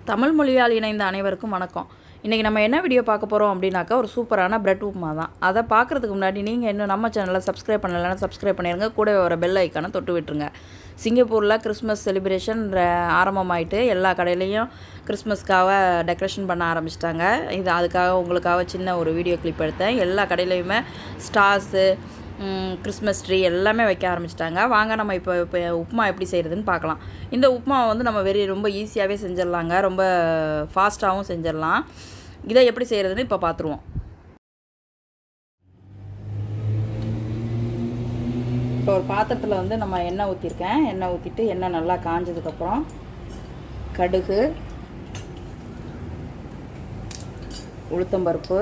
தமிழ் மொழியால் இணைந்த அனைவருக்கும் வணக்கம். இன்றைக்கி நம்ம என்ன வீடியோ பார்க்க போகிறோம் அப்படின்னாக்கா, ஒரு சூப்பரான பிரெட் உப்புமா தான். அதை பார்க்குறதுக்கு முன்னாடி நீங்கள் இன்னும் நம்ம சேனலை சப்ஸ்கிரைப் பண்ணலைன்னா சப்ஸ்கிரைப் பண்ணிடுங்க. கூடவே வர பெல் ஐக்கானை தொட்டு விட்டுருங்க. சிங்கப்பூரில் கிறிஸ்மஸ் செலிப்ரேஷன் ஆரம்பமாயிட்டு எல்லா கடையிலையும் கிறிஸ்மஸ்க்காக டெக்கரேஷன் பண்ண ஆரம்பிச்சிட்டாங்க. இது அதுக்காக உங்களுக்காக சின்ன ஒரு வீடியோ கிளிப் எடுத்தேன். எல்லா கடையிலையுமே ஸ்டார்ஸு, கிறிஸ்மஸ் ட்ரீ எல்லாமே வைக்க ஆரம்பிச்சிட்டாங்க. வாங்க நம்ம இப்போ உப்புமா எப்படி செய்கிறதுன்னு பார்க்கலாம். இந்த உப்புமாவை வந்து நம்ம ரொம்ப ஈஸியாகவே செஞ்சிடலாங்க. ரொம்ப ஃபாஸ்ட்டாகவும் செஞ்சிடலாம். இதை எப்படி செய்கிறதுன்னு இப்போ பார்த்துருவோம். இப்போ ஒரு பாத்திரத்தில் வந்து நம்ம எண்ணெய் ஊற்றிருக்கேன். எண்ணெய் ஊற்றிட்டு எண்ணெய் நல்லா காஞ்சதுக்கப்புறம் கடுகு, உளுத்தம்பருப்பு,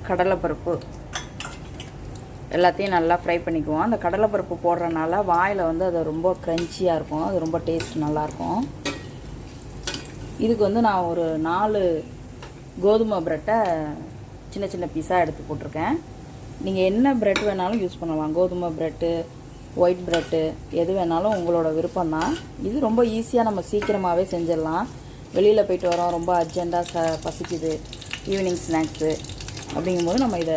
கடலைப்பருப்பு எல்லாத்தையும் நல்லா ஃப்ரை பண்ணிக்குவோம். அந்த கடலைப்பருப்பு போடுறதுனால வாயில் வந்து அது ரொம்ப க்ரன்ச்சியாக இருக்கும். அது ரொம்ப டேஸ்ட் நல்லாயிருக்கும். இதுக்கு வந்து நான் ஒரு 4 கோதுமை ப்ரெட்டை சின்ன சின்ன பீஸாக எடுத்து போட்டிருக்கேன். நீங்கள் என்ன ப்ரெட் வேணாலும் யூஸ் பண்ணலாம். கோதுமை ப்ரெட்டு, ஒயிட் ப்ரெட்டு எது வேணாலும் உங்களோட விருப்பம்தான். இது ரொம்ப ஈஸியாக நம்ம சீக்கிரமாகவே செஞ்சிடலாம். வெளியில் போயிட்டு வரோம், ரொம்ப அர்ஜெண்ட்டாக பசிக்குது, ஈவினிங் ஸ்நாக்ஸு அப்படிங்கும்போது நம்ம இதை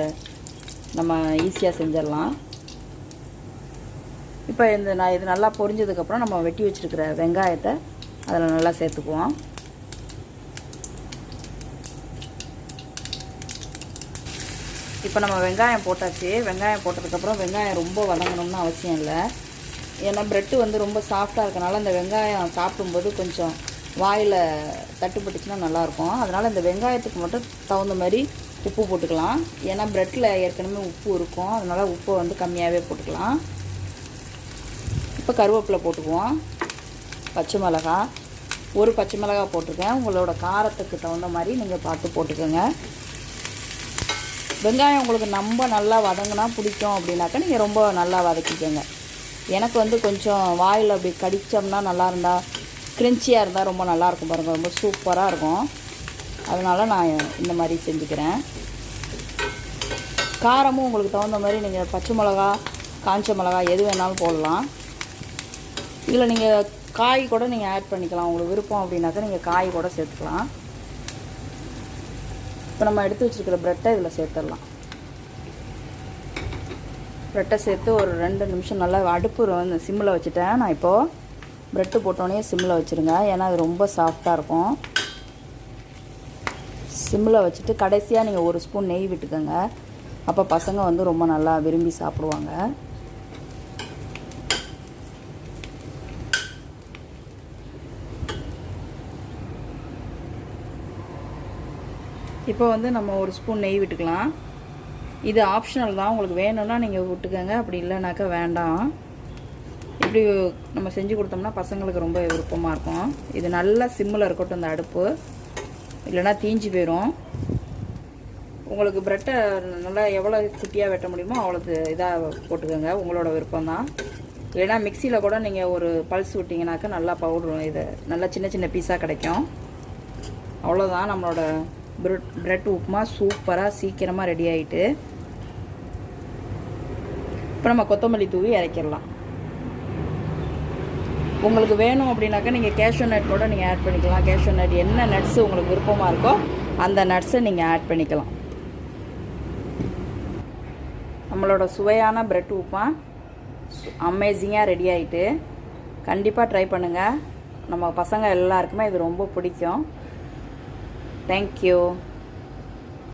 ஈஸியாக செஞ்சிடலாம். இப்போ இது நல்லா பொரிஞ்சதுக்கப்புறம் நம்ம வெட்டி வச்சுருக்கிற வெங்காயத்தை அதில் நல்லா சேர்த்துக்குவோம். இப்போ நம்ம வெங்காயம் போட்டாச்சு. வெங்காயம் போட்டதுக்கப்புறம் வெங்காயம் ரொம்ப வதங்கணும்னு அவசியம் இல்லை. ஏன்னா ப்ரெட்டு வந்து ரொம்ப சாஃப்டாக இருக்கனால அந்த வெங்காயம் சாப்பிடும்போது கொஞ்சம் வாயில் தட்டுப்பட்டுச்சுன்னா நல்லாயிருக்கும். அதனால் இந்த வெங்காயத்துக்கு மட்டும் தகுந்த மாதிரி உப்பு போட்டுக்கலாம். ஏன்னா ப்ரெட்டில் ஏற்கனவே உப்பு இருக்கும். அதனால் உப்பை வந்து கம்மியாகவே போட்டுக்கலாம். இப்போ கருவேப்பிலை போட்டுக்குவோம். பச்சை மிளகாய், ஒரு பச்சை மிளகாய் போட்டிருக்கேன். உங்களோட காரத்துக்கு தகுந்த மாதிரி நீங்கள் பார்த்து போட்டுக்கோங்க. வெங்காயம் உங்களுக்கு ரொம்ப நல்லா வதங்கினா பிடிக்கும் அப்படின்னாக்கா நீங்கள் ரொம்ப நல்லா வதக்கிக்கோங்க. எனக்கு வந்து கொஞ்சம் வாயில் அப்படி கடித்தோம்னா நல்லா இருந்தால், கிரின்ச்சியாக இருந்தால் ரொம்ப நல்லாயிருக்கும் பாருங்கள். ரொம்ப சூப்பராக இருக்கும். அதனால் நான் இந்த மாதிரி செஞ்சுக்கிறேன். காரமும் உங்களுக்கு தகுந்த மாதிரி நீங்கள் பச்சை மிளகா, காஞ்ச மிளகா எது வேணாலும் போடலாம். இதில் நீங்கள் காய் கூட நீங்கள் ஆட் பண்ணிக்கலாம். உங்களுக்கு விருப்பம் அப்படின்னாக்கா நீங்கள் காய் கூட சேர்த்துக்கலாம். இப்போ நம்ம எடுத்து வச்சுருக்கிற ப்ரெட்டை இதில் சேர்த்துடலாம். ப்ரெட்டை சேர்த்து ஒரு 2 நிமிஷம் நல்லா அடுப்பு வந்து சிம்மில் வச்சுட்டேன். நான் இப்போது ப்ரெட்டு போட்டோன்னே சிம்மில் வச்சுருங்க. ஏன்னா அது ரொம்ப சாஃப்டாக இருக்கும். சிம்மில் வச்சுட்டு கடைசியாக நீங்கள் 1 ஸ்பூன் நெய் விட்டுக்கோங்க. அப்போ பசங்க வந்து ரொம்ப நல்லா விரும்பி சாப்பிடுவாங்க. இப்போ வந்து நம்ம 1 ஸ்பூன் நெய் விட்டுக்கலாம். இது ஆப்ஷனல் தான். உங்களுக்கு வேணும்னா நீங்கள் விட்டுக்கோங்க, அப்படி இல்லைனாக்கா வேண்டாம். இப்படி நம்ம செஞ்சு கொடுத்தோம்னா பசங்களுக்கு ரொம்ப விருப்பமாக இருக்கும். இது நல்லா சிம்மில் இருக்கட்டும் இந்த அடுப்பு, இல்லைனா தீஞ்சு போயிடும். உங்களுக்கு ப்ரெட்டை நல்லா எவ்வளோ குட்டியாக வெட்ட முடியுமோ அவ்வளோ இதாக போட்டுக்கோங்க. உங்களோட விருப்பம்தான். இல்லைனா மிக்சியில் கூட நீங்கள் ஒரு பல்ஸ் விட்டிங்கனாக்கா நல்லா பவுடர் இது நல்லா சின்ன சின்ன பீஸாக கிடைக்கும். அவ்வளோதான், நம்மளோட ப்ரெட் உப்புமா சூப்பராக சீக்கிரமாக ரெடி ஆகிட்டு. இப்போ நம்ம கொத்தமல்லி தூவி இறக்கிடலாம். உங்களுக்கு வேணும் அப்படின்னாக்கா நீங்கள் கேஷ்யூ நட் கூட நீங்கள் ஆட் பண்ணிக்கலாம். கேஷ்யூ நட் என்ன நட்ஸு உங்களுக்கு விருப்பமாக இருக்கோ அந்த நட்ஸை நீங்கள் ஆட் பண்ணிக்கலாம். நம்மளோட சுவையான ப்ரெட் உப்புமா அமேசிங்காக ரெடி ஆகிட்டு. கண்டிப்பாக ட்ரை பண்ணுங்கள். நம்ம பசங்க எல்லாருக்குமே இது ரொம்ப பிடிக்கும். தேங்க்யூ.